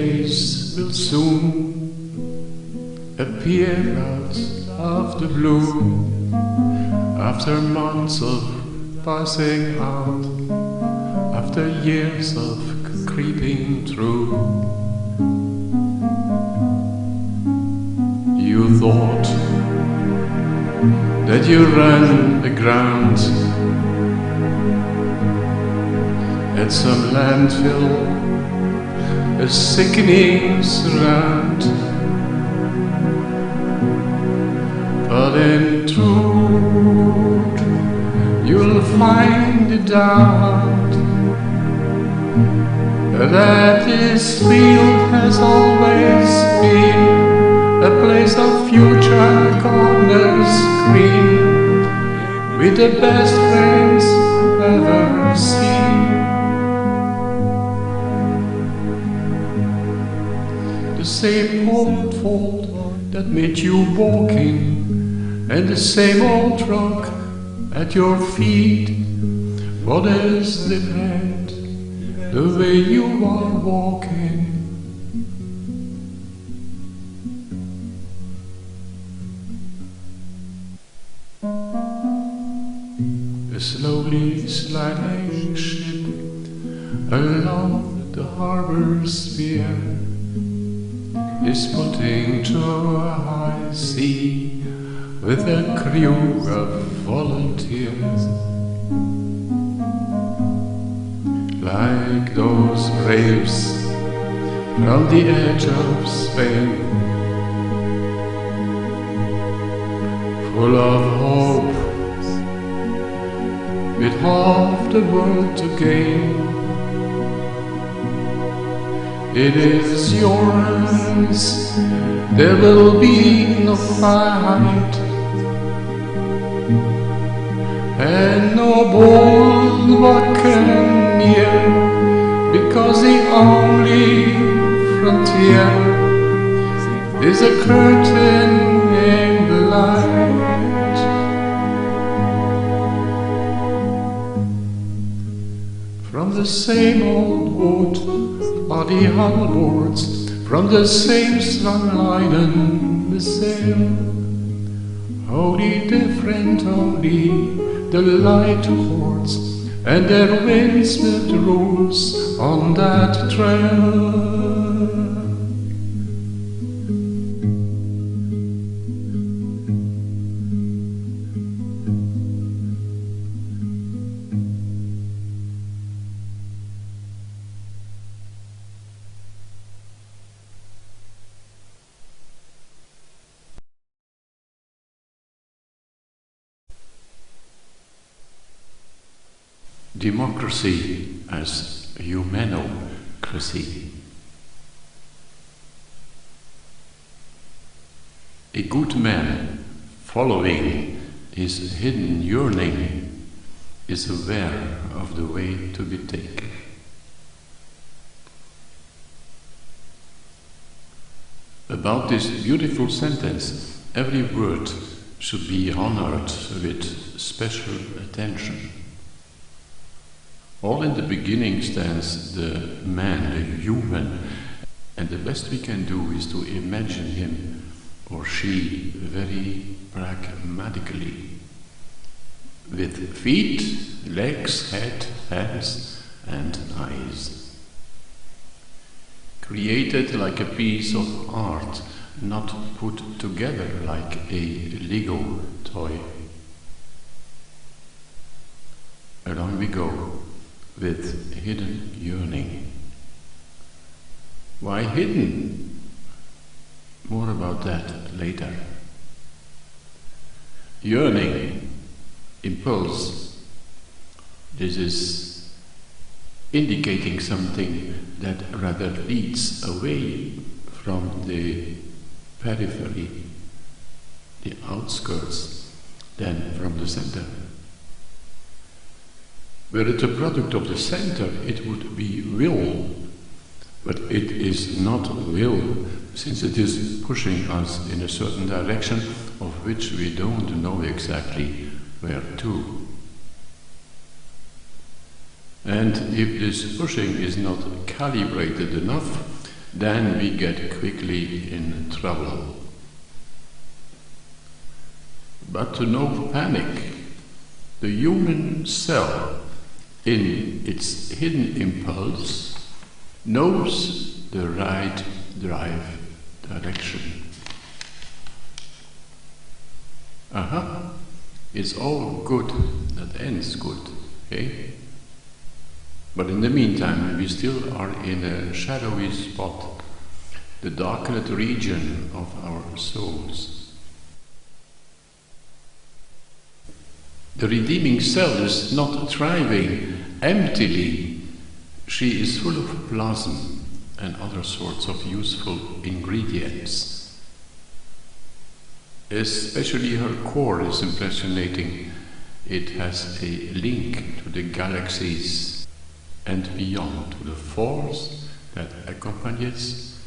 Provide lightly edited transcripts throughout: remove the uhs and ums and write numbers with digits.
days will soon appear out of the blue, after months of passing out, after years of creeping through. You thought that you ran aground at some landfill, a sickening surround. But in truth, you'll find it out that this field has always been a place of future corners green, with the best friends you've ever seen. The same old fault that made you walking, and the same old rock at your feet. What is different? The way you are walking. A slowly sliding ship along the harbor's pier is putting to a high sea with a crew of volunteers, like those braves from the edge of Spain, full of hope, with half the world to gain. It is yours, there will be no fight, and no bold buccaneer, because the only frontier is a curtain in the light. From the same old boat are the hullboards, from the same strong line and the sail. Wholly different, only the light ports and their windswept roofs on that trail. Democracy as humanocracy. A good man, following his hidden yearning, is aware of the way to be taken. About this beautiful sentence, every word should be honored with special attention. All in the beginning stands the man, the human, and the best we can do is to imagine him or she very pragmatically, with feet, legs, head, hands, and eyes. Created like a piece of art, not put together like a Lego toy. Along we go, with hidden yearning. Why hidden? More about that later. Yearning, impulse. This is indicating something that rather leads away from the periphery, the outskirts, than from the center. Were it a product of the center, it would be will, but it is not will, since it is pushing us in a certain direction of which we don't know exactly where to. And if this pushing is not calibrated enough, then we get quickly in trouble. But to no panic, the human cell, in its hidden impulse, knows the right drive direction. It's all good that ends good, okay? But in the meantime, we still are in a shadowy spot, the darkened region of our souls. The redeeming cell is not thriving emptily. She is full of plasm and other sorts of useful ingredients. Especially her core is impressionating. It has a link to the galaxies and beyond, to the force that accompanies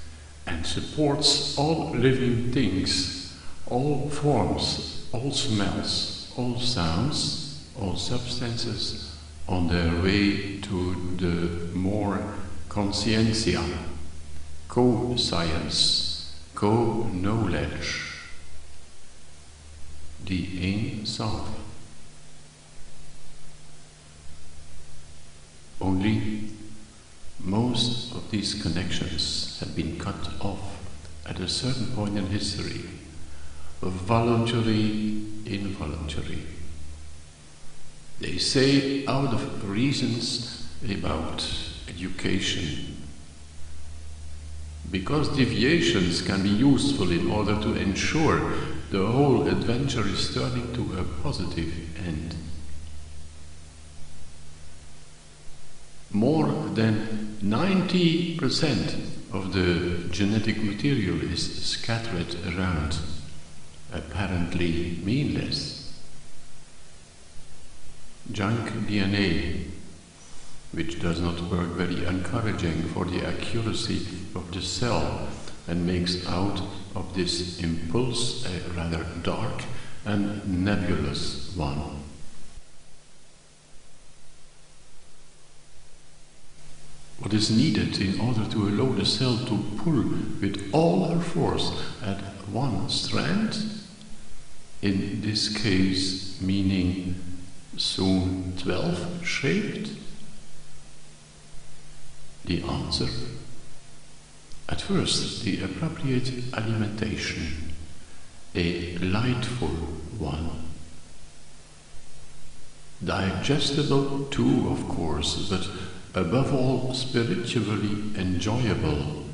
and supports all living things, all forms, all smells, all sounds, all substances on their way to the more conscientia, co-science, co-knowledge, the Ein Sof. Only most of these connections have been cut off at a certain point in history, voluntary, involuntary. They say out of reasons about education, because deviations can be useful in order to ensure the whole adventure is turning to a positive end. More than 90% of the genetic material is scattered around, apparently meaningless. Junk DNA, which does not work very encouraging for the accuracy of the cell and makes out of this impulse a rather dark and nebulous one. What is needed in order to allow the cell to pull with all her force at one strand, in this case meaning soon 12 shaped? The answer: at first, the appropriate alimentation, a lightful one. Digestible too, of course, but above all spiritually enjoyable,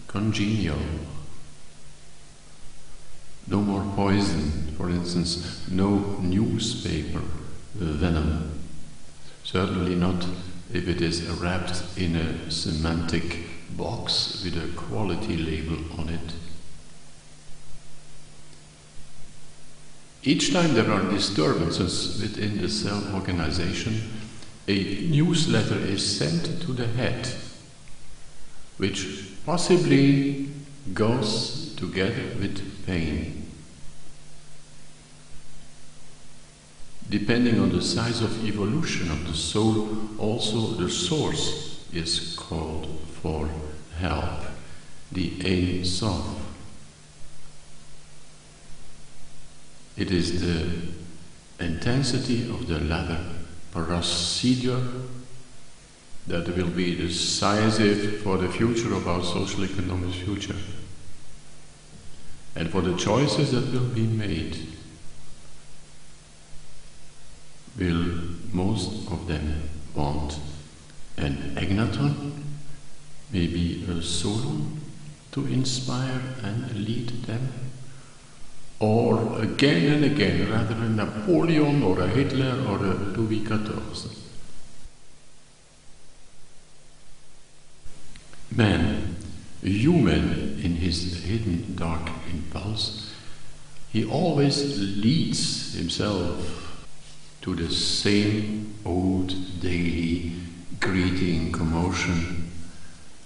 congenial. No more poison, for instance, no newspaper venom. Certainly not if it is wrapped in a semantic box with a quality label on it. Each time there are disturbances within the cell organization, a newsletter is sent to the head, which possibly goes together with pain. Depending on the size of evolution of the soul, also the source is called for help, the Ein Sof. It is the intensity of the latter procedure that will be decisive for the future of our social economic future and for the choices that will be made. Will most of them want an egnaton, maybe a solon, to inspire and lead them? Or again and again, rather a Napoleon or a Hitler or a Louis XIV? Man, human in his hidden dark impulse, he always leads himself to the same old daily greeting, commotion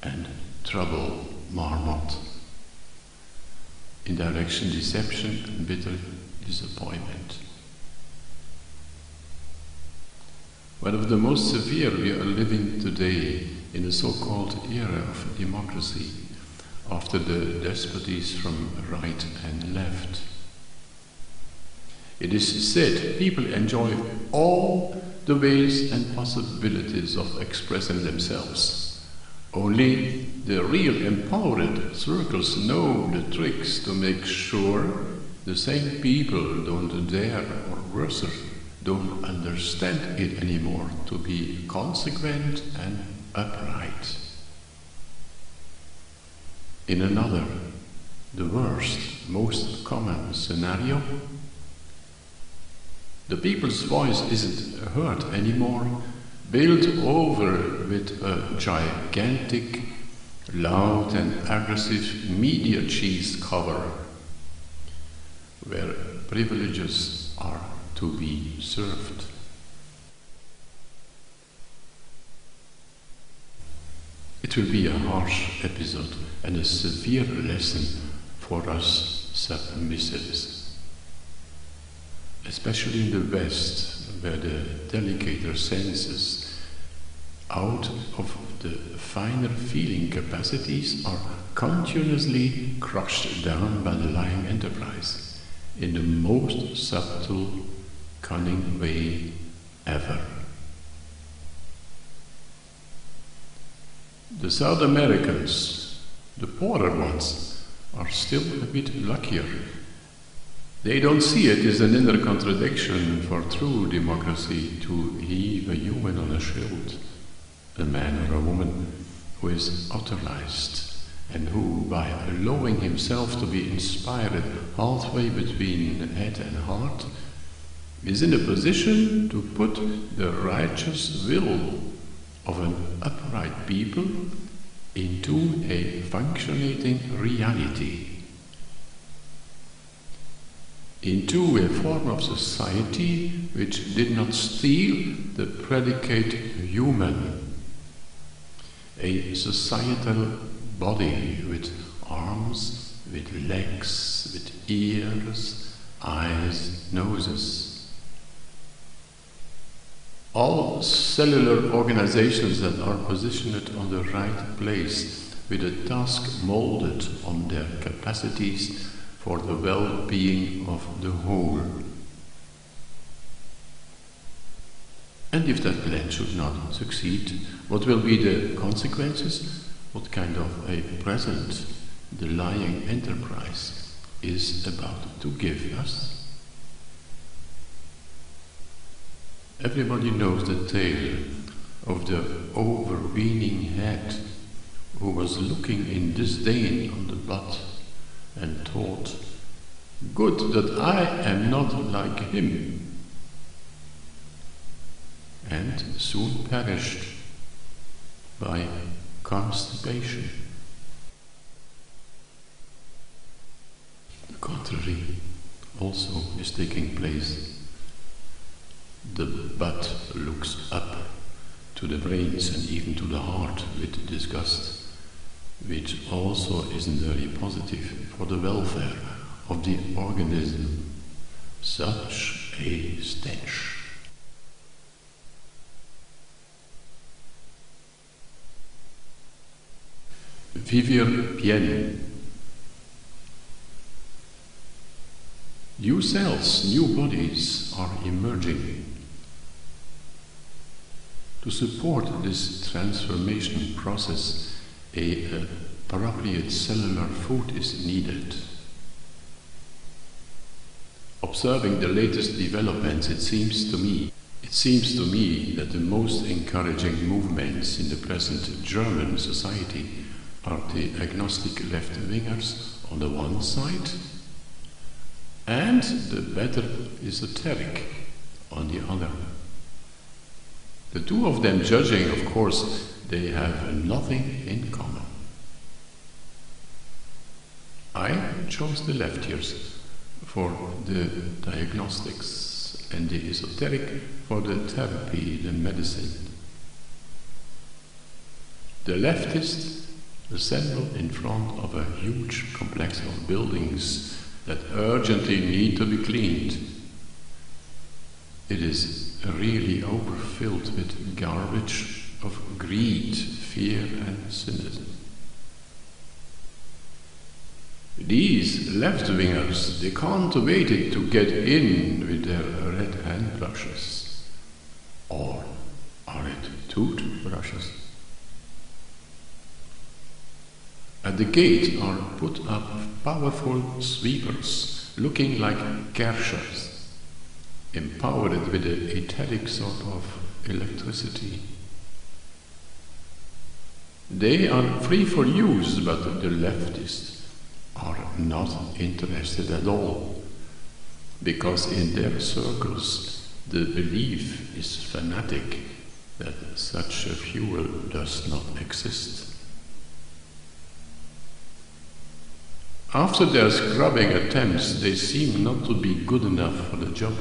and trouble marmot, in direction deception and bitter disappointment. One of the most severe we are living today in the so-called era of democracy, after the despoties from right and left. It is said people enjoy all the ways and possibilities of expressing themselves. Only the real empowered circles know the tricks to make sure the same people don't dare, or worse, don't understand it anymore, to be consequent and upright. In another, the worst, most common scenario, the people's voice isn't heard anymore, built over with a gigantic, loud and aggressive media cheese cover, where privileges are to be served. It will be a harsh episode and a severe lesson for us submissives, especially in the West, where the delicater senses out of the finer feeling capacities are continuously crushed down by the lying enterprise in the most subtle, cunning way ever. The South Americans, the poorer ones, are still a bit luckier. They don't see it as an inner contradiction for true democracy to heave a human on a shield, a man or a woman who is authorized and who, by allowing himself to be inspired halfway between head and heart, is in a position to put the righteous will of an upright people into a functioning reality, into a form of society which did not steal the predicate human, a societal body with arms, with legs, with ears, eyes, noses. All cellular organizations that are positioned on the right place with a task molded on their capacities for the well-being of the whole. And if that plan should not succeed, what will be the consequences? What kind of a present the lying enterprise is about to give us? Everybody knows the tale of the overweening head who was looking in disdain on the butt and thought, "Good that I am not like him," and soon perished by constipation. The contrary also is taking place. The butt looks up to the brains and even to the heart with disgust, which also isn't very positive for the welfare of the organism. Such a stench. Vivir Bien. New cells, new bodies are emerging. To support this transformation process, an appropriate cellular food is needed. Observing the latest developments, it seems to me that the most encouraging movements in the present German society are the agnostic left-wingers on the one side and the better esoteric on the other. The two of them judging, of course, they have nothing in common. I chose the leftiers for the diagnostics and the esoteric for the therapy, the medicine. The leftists assemble in front of a huge complex of buildings that urgently need to be cleaned. It is really overfilled with garbage of greed, fear and cynicism. These left-wingers, they can't wait it to get in with their red hand brushes. Or are it toothbrushes? At the gate are put up powerful sweepers, looking like Kärchers, empowered with an etheric sort of electricity. They are free for use, but the leftists are not interested at all, because in their circles the belief is fanatic that such a fuel does not exist. After their scrubbing attempts, they seem not to be good enough for the job,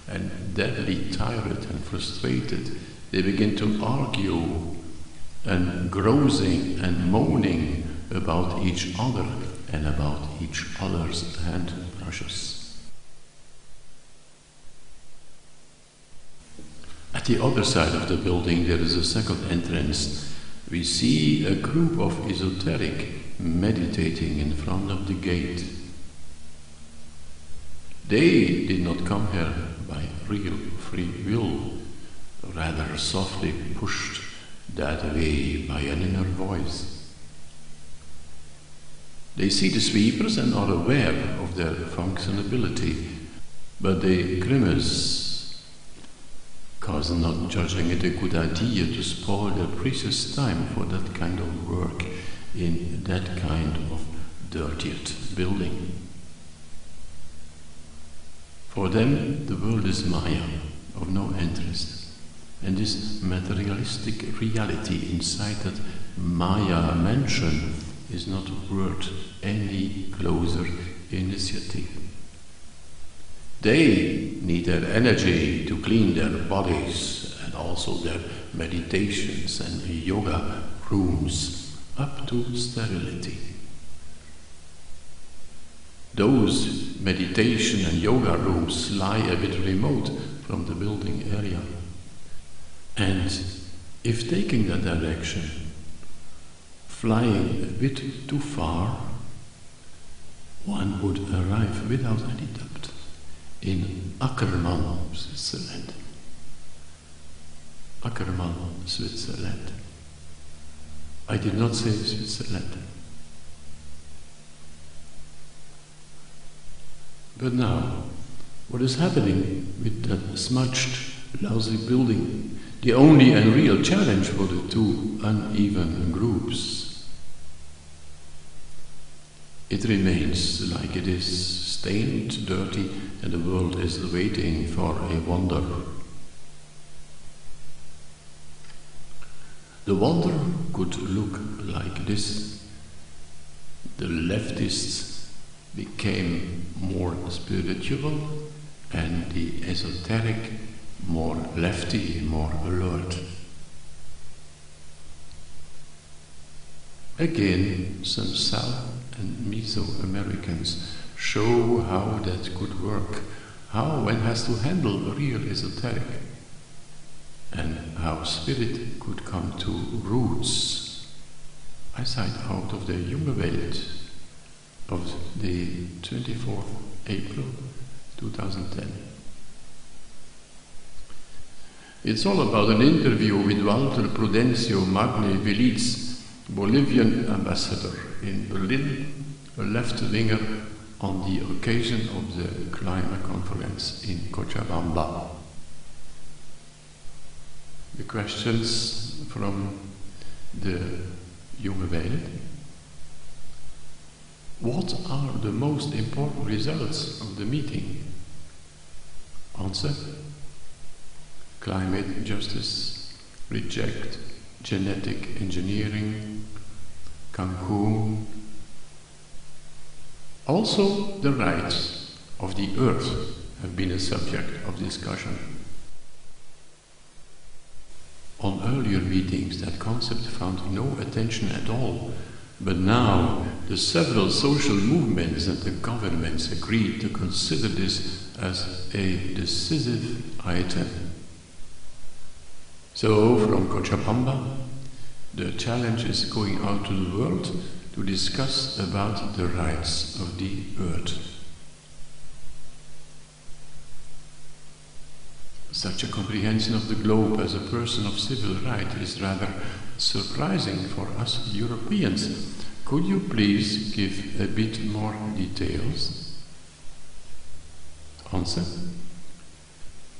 and deadly tired and frustrated, they begin to argue and grousing and moaning about each other and about each other's hand brushes. At the other side of the building there is a second entrance. We see a group of esoteric meditating in front of the gate. They did not come here by real free will, rather softly pushed that way by an inner voice. They see the sweepers and are aware of their functionability, but they grimace, cause not judging it a good idea to spoil their precious time for that kind of work in that kind of dirtied building. For them, the world is Maya, of no interest. And this materialistic reality inside that Maya mansion is not worth any closer initiative. They need their energy to clean their bodies and also their meditations and yoga rooms up to sterility. Those meditation and yoga rooms lie a bit remote from the building area. And if taking that direction, flying a bit too far, one would arrive without any doubt in Ackermann, Switzerland. Ackermann, Switzerland. I did not say Switzerland. But now, what is happening with that smudged, lousy building? The only and real challenge for the two uneven groups. It remains like it is, stained, dirty, and the world is waiting for a wonder. The wonder could look like this. The leftists became more spiritual, and the esoteric more lefty, more alert. Again, some South and Meso-Americans show how that could work, how one has to handle real esoteric, and how spirit could come to roots. I cite out of the Junge Welt of the 24th April 2010. It's all about an interview with Walter Prudencio Magni Veliz, Bolivian ambassador in Berlin, a left-winger on the occasion of the climate conference in Cochabamba. The questions from the Junge Welt. What are the most important results of the meeting? Answer: climate justice, reject genetic engineering, Cancun. Also, the rights of the earth have been a subject of discussion. On earlier meetings, that concept found no attention at all, but now the several social movements and the governments agreed to consider this as a decisive item. So, from Cochabamba, the challenge is going out to the world to discuss about the rights of the earth. Such a comprehension of the globe as a person of civil right is rather surprising for us Europeans. Could you please give a bit more details? Answer.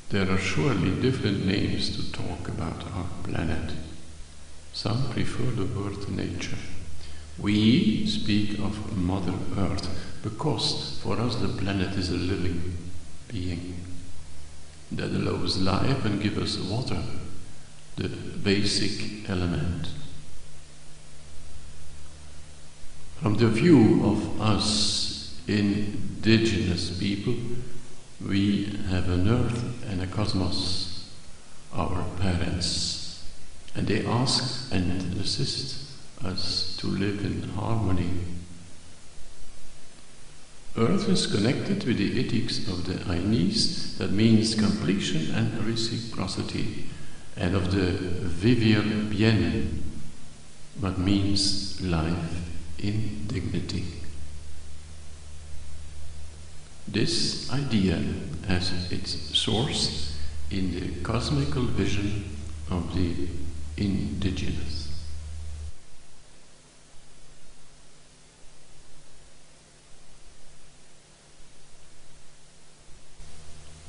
There are surely different names to talk about our planet. Some prefer the word nature. We speak of Mother Earth because for us the planet is a living being that allows life and gives us water, the basic element. From the view of us indigenous people, we have an earth and a cosmos, our parents, and they ask and assist us to live in harmony. Earth is connected with the ethics of the Chinese, that means completion and reciprocity, and of the Vivir Bien, what means life in dignity. This idea has its source in the cosmical vision of the indigenous.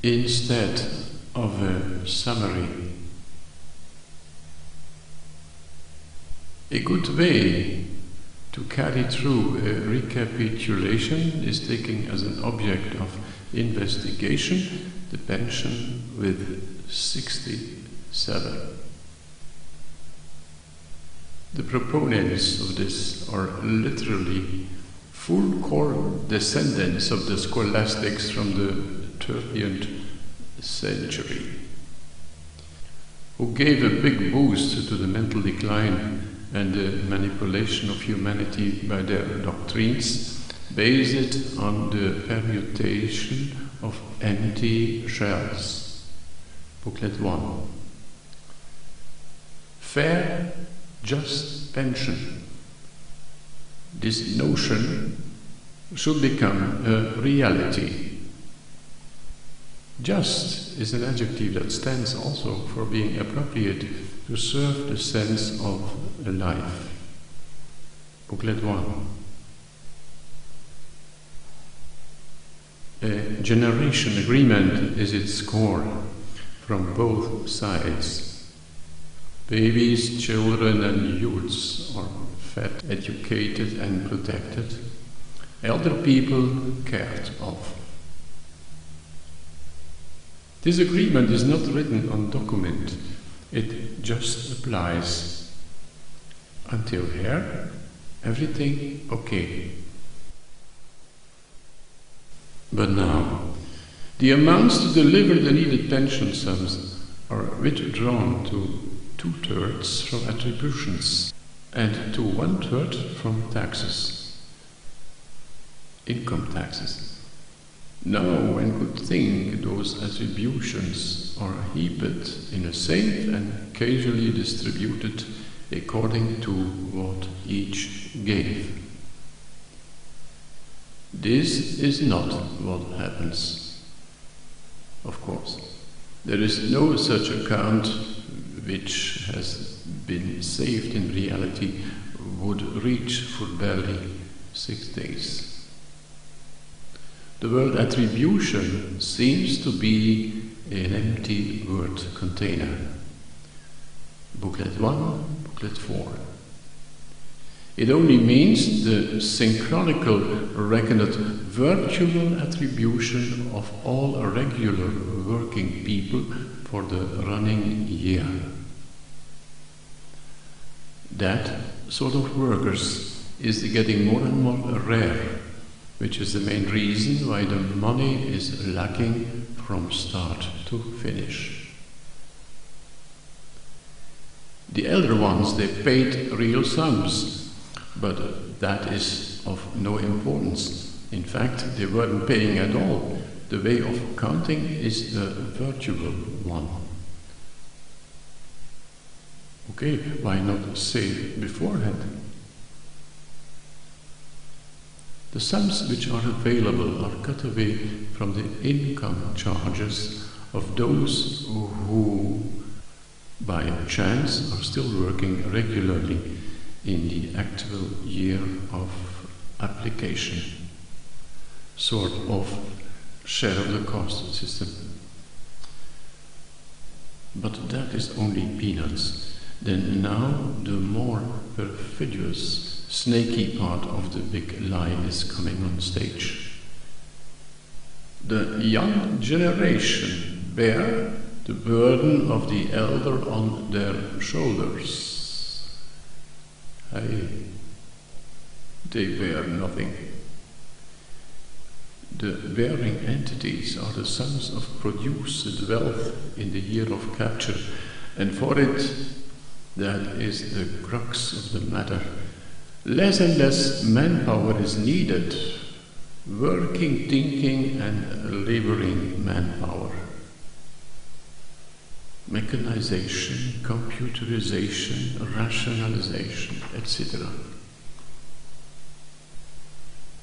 Instead of a summary, a good way to carry through a recapitulation is taking as an object of investigation the pension with 67. The proponents of this are literally full-core descendants of the scholastics from the 13th century, who gave a big boost to the mental decline and the manipulation of humanity by their doctrines, based on the permutation of empty shells. Booklet 1. Fair, just pension. This notion should become a reality. Just is an adjective that stands also for being appropriate to serve the sense of a life. Booklet 1. A generation agreement is its core from both sides. Babies, children and youths are fed, educated and protected. Elder people cared of. This agreement is not written on document, it just applies. Until here, everything okay. But now, the amounts to deliver the needed pension sums are withdrawn to 2/3 from attributions and to 1/3 from taxes, income taxes. Now one could think those attributions are heaped in a safe and casually distributed according to what each gave. This is not what happens. Of course, there is no such account which has been saved in reality would reach for barely 6 days. The word attribution seems to be an empty word container. Booklet 1, Booklet 4. It only means the synchronical reckoned virtual attribution of all regular working people for the running year. That sort of workers is getting more and more rare, which is the main reason why the money is lacking from start to finish. The elder ones, they paid real sums, but that is of no importance. In fact, they weren't paying at all. The way of counting is the virtual one. Okay, why not say beforehand? The sums which are available are cut away from the income charges of those who, by chance, are still working regularly in the actual year of application, sort of share of the cost system. But that is only peanuts. Then now the more perfidious, snaky part of the big lie is coming on stage. The young generation bear the burden of the elder on their shoulders. Hey, they bear nothing. The bearing entities are the sons of produced wealth in the year of Kärcher, and for it, that is the crux of the matter. Less and less manpower is needed, working, thinking, and laboring manpower. Mechanization, computerization, rationalization, etc.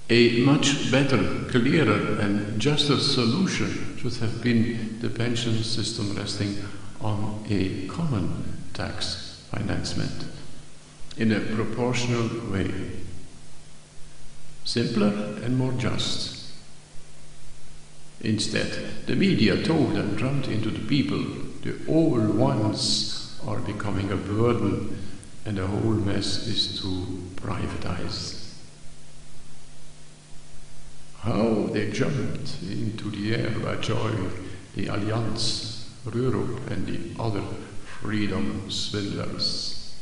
A much better, clearer, and juster solution should have been the pension system resting on a common tax financement in a proportional way, simpler and more just. Instead, the media told and drummed into the people the old ones are becoming a burden and the whole mess is to privatize. How they jumped into the air by joining the Allianz, Europe, and the other freedom swindlers.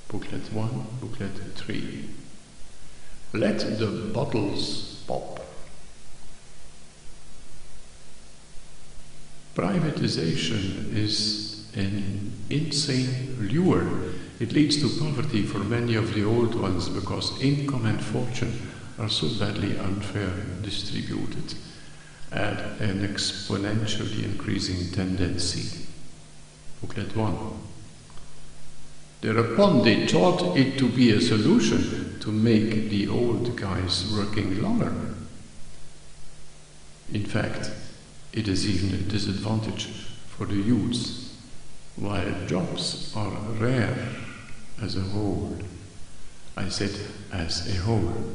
Booklet 1, Booklet 3. Let the bottles pop. Privatization is an insane lure. It leads to poverty for many of the old ones because income and fortune are so badly unfair distributed at an exponentially increasing tendency. Booklet 1. Thereupon they thought it to be a solution to make the old guys working longer. In fact, it is even a disadvantage for the youths, while jobs are rare as a whole. I said as a whole.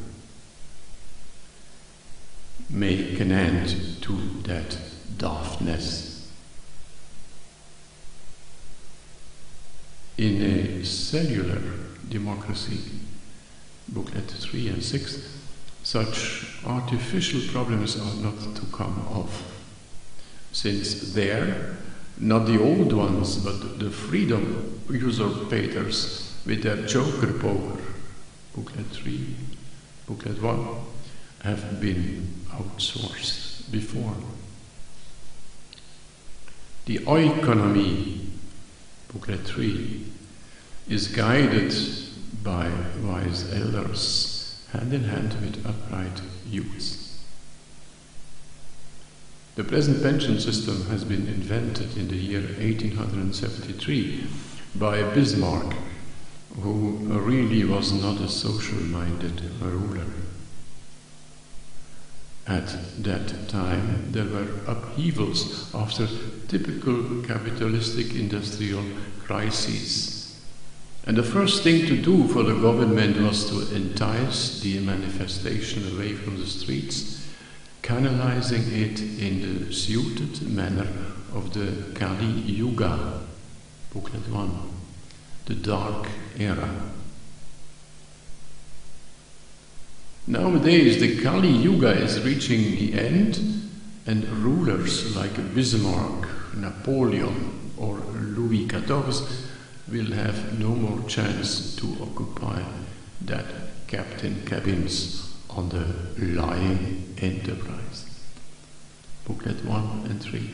Make an end to that daftness. In a cellular democracy, Booklet 3 and 6, such artificial problems are not to come of, since there, not the old ones, but the freedom usurpators with their joker power, Booklet 3, Booklet 1, have been outsourced before. The economy, Booklet 3, is guided by wise elders, hand in hand with upright youths. The present pension system has been invented in the year 1873 by Bismarck, who really was not a social-minded ruler. At that time, there were upheavals after typical capitalistic industrial crises. And the first thing to do for the government was to entice the manifestation away from the streets, canalizing it in the suited manner of the Kali Yuga, Booklet 1, the Dark Era. Nowadays, the Kali Yuga is reaching the end, and rulers like Bismarck, Napoleon, or Louis XIV will have no more chance to occupy that captain cabins on the lying enterprise. Booklet 1 and 3.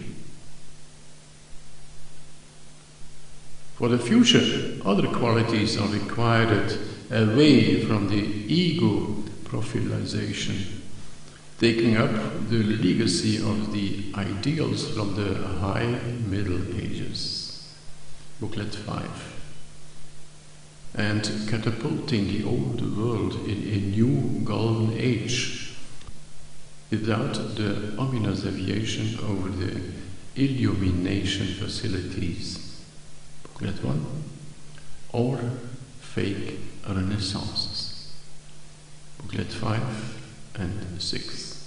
For the future, other qualities are required away from the ego profilization, taking up the legacy of the ideals from the High Middle Ages. Booklet 5. and catapulting the old world in a new golden age without the ominous aviation over the illumination facilities. Booklet 1. Or fake renaissances. Booklet 5 and 6.